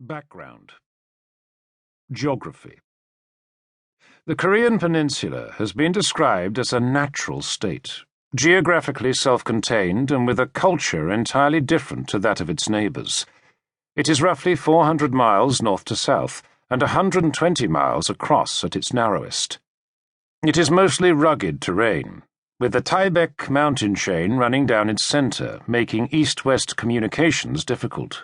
Background. Geography. The Korean peninsula has been described as a natural state, geographically self-contained and with a culture entirely different to that of its neighbours. It is roughly 400 miles north to south and 120 miles across at its narrowest. It is mostly rugged terrain, with the Taebaek mountain chain running down its centre, making east-west communications difficult.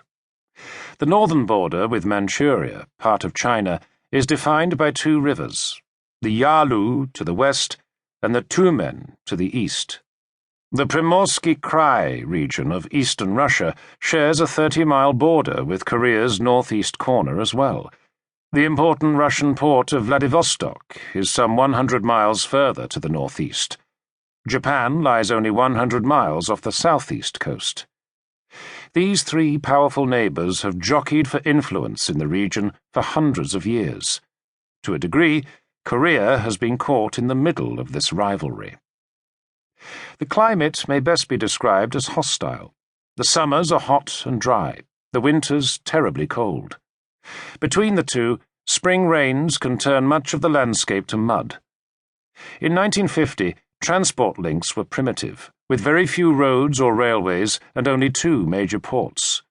The northern border with Manchuria, part of China, is defined by two rivers, the Yalu to the west and the Tumen to the east. The Primorsky Krai region of eastern Russia shares a 30-mile border with Korea's northeast corner as well. The important Russian port of Vladivostok is some 100 miles further to the northeast. Japan lies only 100 miles off the southeast coast. These three powerful neighbours have jockeyed for influence in the region for hundreds of years. To a degree, Korea has been caught in the middle of this rivalry. The climate may best be described as hostile. The summers are hot and dry, the winters terribly cold. Between the two, spring rains can turn much of the landscape to mud. In 1950, transport links were primitive, with very few roads or railways and only two major ports.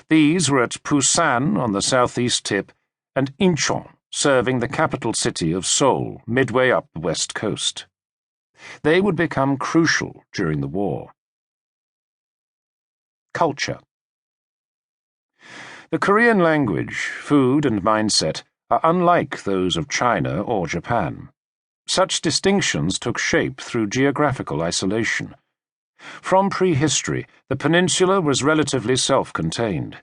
These were at Busan on the southeast tip and Incheon, serving the capital city of Seoul, midway up the west coast. They would become crucial during the war. Culture. The Korean language, food, and mindset are unlike those of China or Japan. Such distinctions took shape through geographical isolation. From prehistory, the peninsula was relatively self-contained.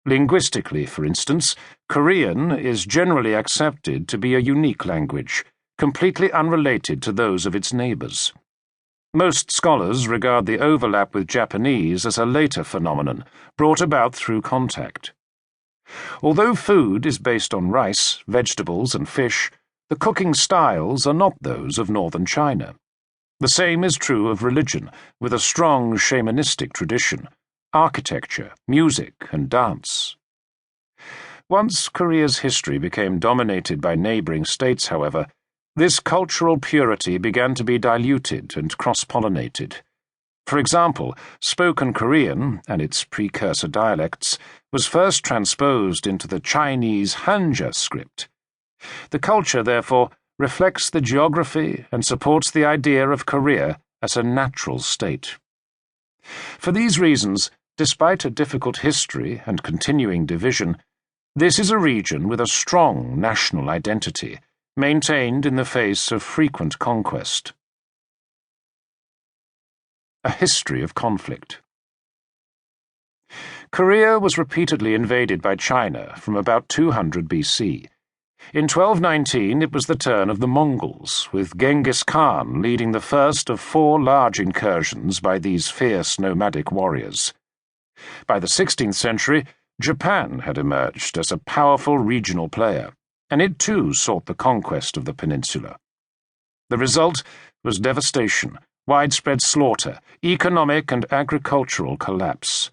Linguistically, for instance, Korean is generally accepted to be a unique language, completely unrelated to those of its neighbours. Most scholars regard the overlap with Japanese as a later phenomenon, brought about through contact. Although food is based on rice, vegetables, and fish, the cooking styles are not those of northern China. The same is true of religion, with a strong shamanistic tradition, architecture, music, and dance. Once Korea's history became dominated by neighbouring states, however, this cultural purity began to be diluted and cross-pollinated. For example, spoken Korean, and its precursor dialects, was first transposed into the Chinese Hanja script. The culture, therefore, reflects the geography and supports the idea of Korea as a natural state. For these reasons, despite a difficult history and continuing division, this is a region with a strong national identity, maintained in the face of frequent conquest. A history of conflict. Korea was repeatedly invaded by China from about 200 BC. In 1219 it was the turn of the Mongols, with Genghis Khan leading the first of 4 large incursions by these fierce nomadic warriors. By the 16th century, Japan had emerged as a powerful regional player, and it too sought the conquest of the peninsula. The result was devastation, widespread slaughter, economic and agricultural collapse.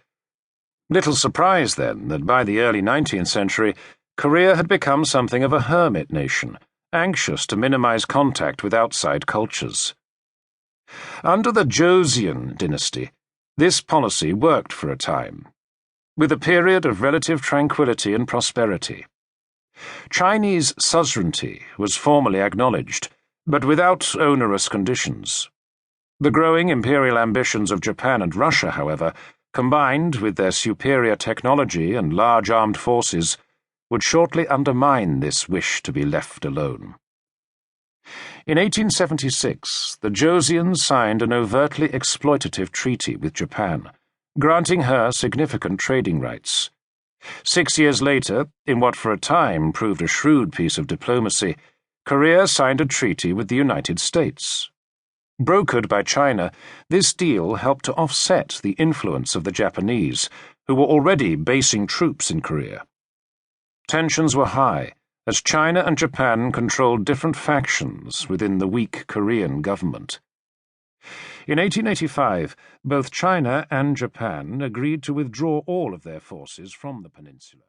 Little surprise, then, that by the early 19th century, Korea had become something of a hermit nation, anxious to minimize contact with outside cultures. Under the Joseon dynasty, this policy worked for a time, with a period of relative tranquility and prosperity. Chinese suzerainty was formally acknowledged, but without onerous conditions. The growing imperial ambitions of Japan and Russia, however, combined with their superior technology and large armed forces, would shortly undermine this wish to be left alone. In 1876, the Joseons signed an overtly exploitative treaty with Japan, granting her significant trading rights. 6 years later, in what for a time proved a shrewd piece of diplomacy, Korea signed a treaty with the United States. Brokered by China, this deal helped to offset the influence of the Japanese, who were already basing troops in Korea. Tensions were high, as China and Japan controlled different factions within the weak Korean government. In 1885, both China and Japan agreed to withdraw all of their forces from the peninsula.